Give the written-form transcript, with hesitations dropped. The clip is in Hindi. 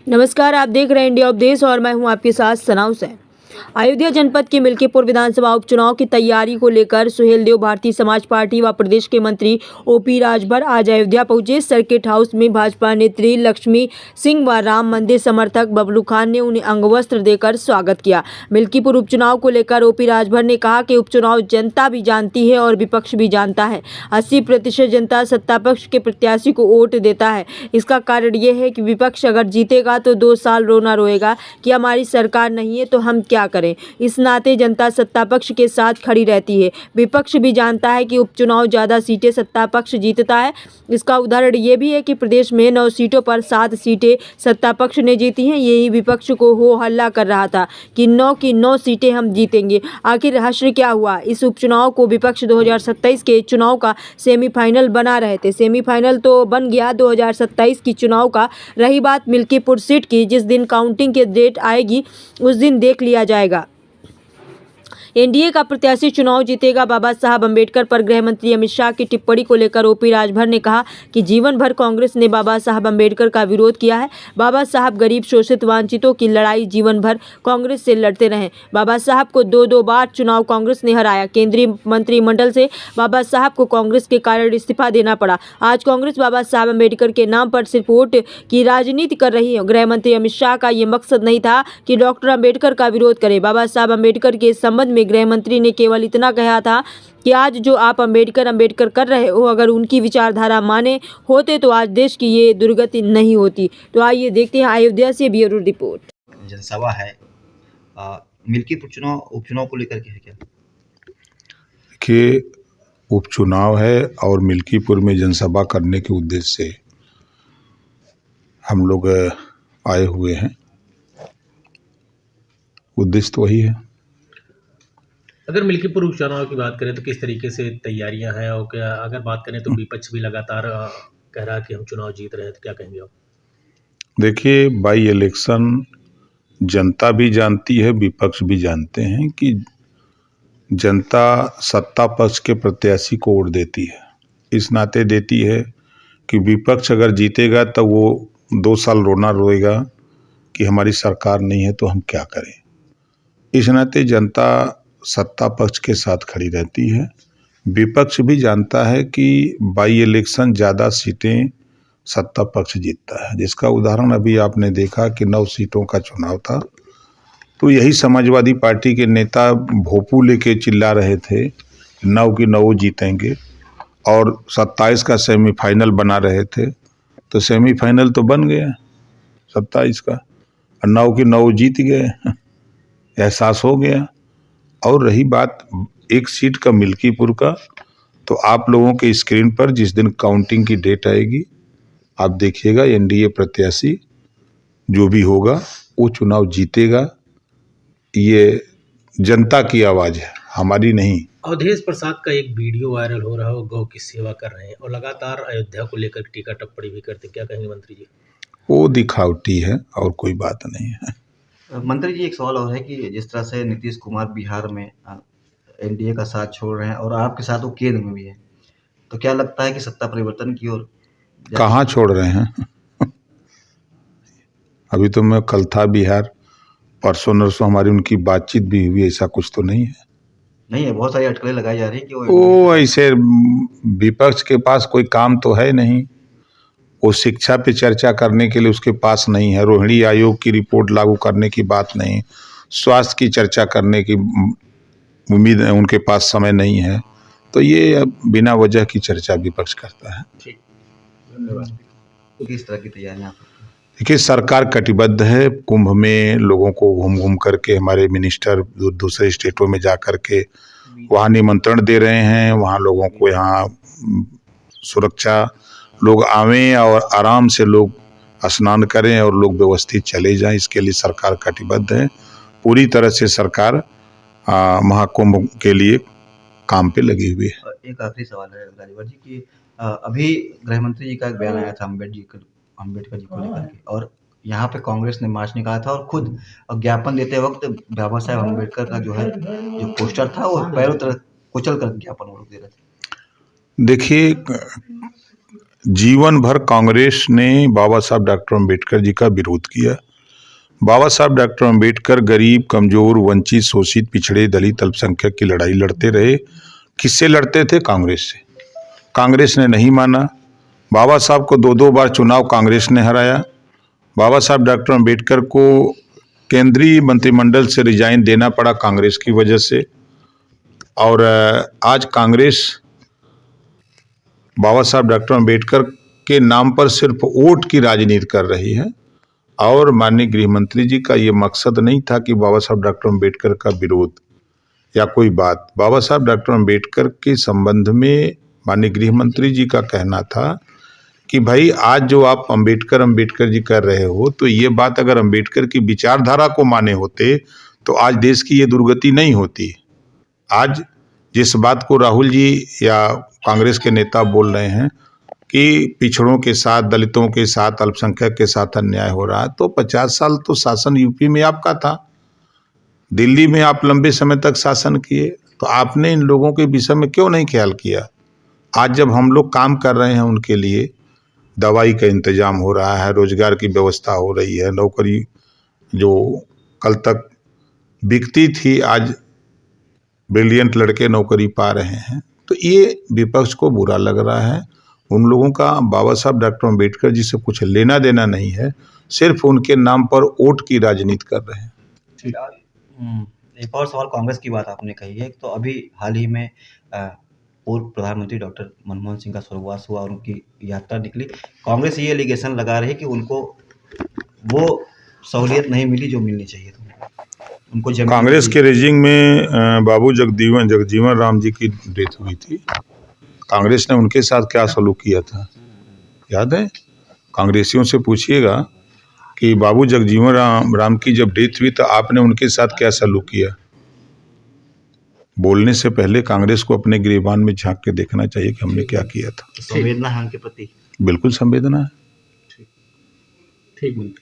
नमस्कार, आप देख रहे हैं इंडिया उपदेश और मैं हूं आपके साथ सनाउ सैन। अयोध्या जनपद के मिल्कीपुर विधानसभा उपचुनाव की तैयारी को लेकर सुहेलदेव भारतीय समाज पार्टी व प्रदेश के मंत्री ओपी राजभर आज अयोध्या पहुंचे। सर्किट हाउस में भाजपा नेत्री लक्ष्मी सिंह व राम मंदिर समर्थक बबलू खान ने उन्हें अंगवस्त्र देकर स्वागत किया। मिल्कीपुर उपचुनाव को लेकर ओपी राजभर ने कहा कि उपचुनाव जनता भी जानती है और विपक्ष भी जानता है। 80% जनता सत्ता पक्ष के प्रत्याशी को वोट देता है। इसका कारण ये है कि विपक्ष अगर जीतेगा तो 2 साल रोना रोएगा कि हमारी सरकार नहीं है तो हम क्या करें। इस नाते जनता सत्ता पक्ष के साथ खड़ी रहती है। विपक्ष भी जानता है कि उपचुनाव ज़्यादा सीटें सत्ता पक्ष जीतता है। इसका उदाहरण ये भी है कि प्रदेश में 9 सीटों पर 7 सीटें सत्ता पक्ष ने जीती हैं। यही विपक्ष को हो हल्ला कर रहा था कि 9 की 9 सीटें हम जीतेंगे। आखिर रहस्य क्या हुआ? इस उपचुनाव को विपक्ष 2027 के चुनाव का सेमीफाइनल बना रहे थे। सेमीफाइनल तो बन गया 2027 की चुनाव का। रही बात मिल्कीपुर सीट की, जिस दिन काउंटिंग की डेट आएगी उस दिन देख लिया जाएगा। एनडीए का प्रत्याशी चुनाव जीतेगा। बाबा साहब अंबेडकर पर गृह मंत्री अमित शाह की टिप्पणी को लेकर ओपी राजभर ने कहा कि जीवन भर कांग्रेस ने बाबा साहब अंबेडकर का विरोध किया है। बाबा साहब गरीब शोषित वंचितों की लड़ाई जीवन भर कांग्रेस से लड़ते रहे। बाबा साहब को 2 बार चुनाव कांग्रेस ने हराया। केंद्रीय मंत्रिमंडल से बाबा साहब को कांग्रेस के कारण इस्तीफा देना पड़ा। आज कांग्रेस बाबा साहब अंबेडकर के नाम पर सिर्फ वोट की राजनीति कर रही है। गृह मंत्री अमित शाह का ये मकसद नहीं था कि डॉक्टर अंबेडकर का विरोध करे। बाबा साहब अंबेडकर के संबंध में गृह मंत्री ने केवल इतना कहा था कि आज जो आप अंबेडकर कर रहे हो, अगर उनकी विचारधारा माने होते तो आज देश की ये दुर्गति नहीं होती। तो आइए देखते हैं अयोध्या से ब्यूरो रिपोर्ट। जनसभा है मिल्कीपुर उपचुनाव को लेकर के है क्या? देखिए, उपचुनाव है और मिल्कीपुर में जनसभा करने के उद्देश्य से हम लोग आए हुए हैं। उद्देश्य तो वही है। अगर मिल्कीपुर उपचुनाव की बात करें तो किस तरीके से तैयारियां हैं, और क्या अगर बात करें तो विपक्ष भी लगातार कह रहा है कि हम चुनाव जीत रहे हैं, तो क्या कहेंगे आप? देखिए, बाई इलेक्शन जनता भी जानती है, विपक्ष भी जानते हैं कि जनता सत्ता पक्ष के प्रत्याशी को वोट देती है। इस नाते देती है कि विपक्ष अगर जीतेगा तो वो 2 साल रोना रोएगा कि हमारी सरकार नहीं है तो हम क्या करें। इस नाते जनता सत्ता पक्ष के साथ खड़ी रहती है। विपक्ष भी जानता है कि बाई इलेक्शन ज़्यादा सीटें सत्ता पक्ष जीतता है, जिसका उदाहरण अभी आपने देखा कि 9 सीटों का चुनाव था तो यही समाजवादी पार्टी के नेता भोपू लेके चिल्ला रहे थे 9 की 9 जीतेंगे, और 27 का सेमीफाइनल बना रहे थे। तो सेमीफाइनल तो बन गया 27 का, और 9 की 9 जीत गए, एहसास हो गया। और रही बात एक सीट का मिल्कीपुर का, तो आप लोगों के स्क्रीन पर जिस दिन काउंटिंग की डेट आएगी आप देखिएगा, एनडीए प्रत्याशी जो भी होगा वो चुनाव जीतेगा। ये जनता की आवाज़ है, हमारी नहीं। अवधेश प्रसाद का एक वीडियो वायरल हो रहा है, वो गौ की सेवा कर रहे हैं और लगातार अयोध्या को लेकर टीका टिप्पणी भी करते हैं, क्या कहेंगे मंत्री जी? वो दिखावटी है और कोई बात नहीं है। मंत्री जी, एक सवाल और है कि जिस तरह से नीतीश कुमार बिहार में एनडीए का साथ छोड़ रहे हैं और आपके साथ वो केंद्र में भी है, तो क्या लगता है कि सत्ता परिवर्तन की ओर कहाँ छोड़ रहे हैं? अभी तो मैं कल था बिहार, परसों नरसों हमारी उनकी बातचीत भी हुई, ऐसा कुछ तो नहीं है। नहीं है, बहुत सारी अटकलें लगाई जा रही है कि वो ऐसे विपक्ष के पास कोई काम तो है नहीं। वो शिक्षा पे चर्चा करने के लिए उसके पास नहीं है, रोहिणी आयोग की रिपोर्ट लागू करने की बात नहीं, स्वास्थ्य की चर्चा करने की उम्मीद है, उनके पास समय नहीं है। तो ये बिना वजह की चर्चा विपक्ष करता है। ठीक, धन्यवाद। किस तरह की तैयारियां? देखिए, सरकार कटिबद्ध है। कुंभ में लोगों को घूम घूम करके हमारे मिनिस्टर दूसरे स्टेटों में जा कर के वहाँ निमंत्रण दे रहे हैं। वहाँ लोगों को यहाँ सुरक्षा, लोग आवें और आराम से लोग स्नान करें और लोग व्यवस्थित चले जाएं, इसके लिए सरकार कटिबद्ध है। पूरी तरह से सरकार महाकुंभ के लिए काम पे लगी हुई है। एक आखिरी सवाल है राजभर जी की, अभी गृह मंत्री जी का एक बयान आया था अम्बेडकर जी को लेकर के, और यहाँ पे कांग्रेस ने मार्च निकाला था और खुद ज्ञापन देते वक्त बाबा साहब अम्बेडकर का जो पोस्टर था वो पैरों तरह कुचल कर ज्ञापन वो लोग दे रहे थे। देखिए, जीवन भर कांग्रेस ने बाबा साहब डॉक्टर अंबेडकर जी का विरोध किया। बाबा साहब डॉक्टर अंबेडकर गरीब, कमजोर, वंचित, शोषित, पिछड़े, दलित, अल्पसंख्यक की लड़ाई लड़ते रहे। किससे लड़ते थे? कांग्रेस से। कांग्रेस ने नहीं माना। बाबा साहब को 2-2 बार चुनाव कांग्रेस ने हराया। बाबा साहब डॉक्टर अंबेडकर को केंद्रीय मंत्रिमंडल से रिजाइन देना पड़ा कांग्रेस की वजह से। और आज कांग्रेस बाबा साहब डॉक्टर अंबेडकर के नाम पर सिर्फ वोट की राजनीति कर रही है। और माननीय गृह मंत्री जी का ये मकसद नहीं था कि बाबा साहब डॉक्टर अंबेडकर का विरोध या कोई बात। बाबा साहब डॉक्टर अंबेडकर के संबंध में माननीय गृह मंत्री जी का कहना था कि भाई आज जो आप अंबेडकर जी कर रहे हो, तो ये बात अगर अंबेडकर की विचारधारा को माने होते तो आज देश की ये दुर्गति नहीं होती। आज जिस बात को राहुल जी या कांग्रेस के नेता बोल रहे हैं कि पिछड़ों के साथ, दलितों के साथ, अल्पसंख्यक के साथ अन्याय हो रहा है, तो 50 साल तो शासन यूपी में आपका था, दिल्ली में आप लंबे समय तक शासन किए, तो आपने इन लोगों के विषय में क्यों नहीं ख्याल किया? आज जब हम लोग काम कर रहे हैं उनके लिए, दवाई का इंतजाम हो रहा है, रोजगार की व्यवस्था हो रही है, नौकरी जो कल तक बिकती थी आज ब्रिलियंट लड़के नौकरी पा रहे हैं, तो ये विपक्ष को बुरा लग रहा है। उन लोगों का बाबा साहब डॉक्टर अंबेडकर जी से कुछ लेना देना नहीं है, सिर्फ उनके नाम पर वोट की राजनीति कर रहे हैं। एक और सवाल, कांग्रेस की बात आपने कही है, तो अभी हाल ही में पूर्व प्रधानमंत्री डॉक्टर मनमोहन सिंह का स्वर्गवास हुआ और उनकी यात्रा निकली। कांग्रेस ये एलिगेशन लगा रही है कि उनको वो सहूलियत नहीं मिली जो मिलनी चाहिए थी उनको। कांग्रेस के रेजिंग में बाबू जगजीवन राम जी की डेथ हुई थी। कांग्रेस ने उनके साथ क्या सलूक किया था, याद है? कांग्रेसियों से पूछिएगा कि बाबू जगजीवन राम की जब डेथ हुई तो आपने उनके साथ क्या सलूक किया। बोलने से पहले कांग्रेस को अपने गिरेबान में झांक के देखना चाहिए कि हमने क्या किया था। संवेदना है उनके प्रति, बिल्कुल संवेदना है। ठीक।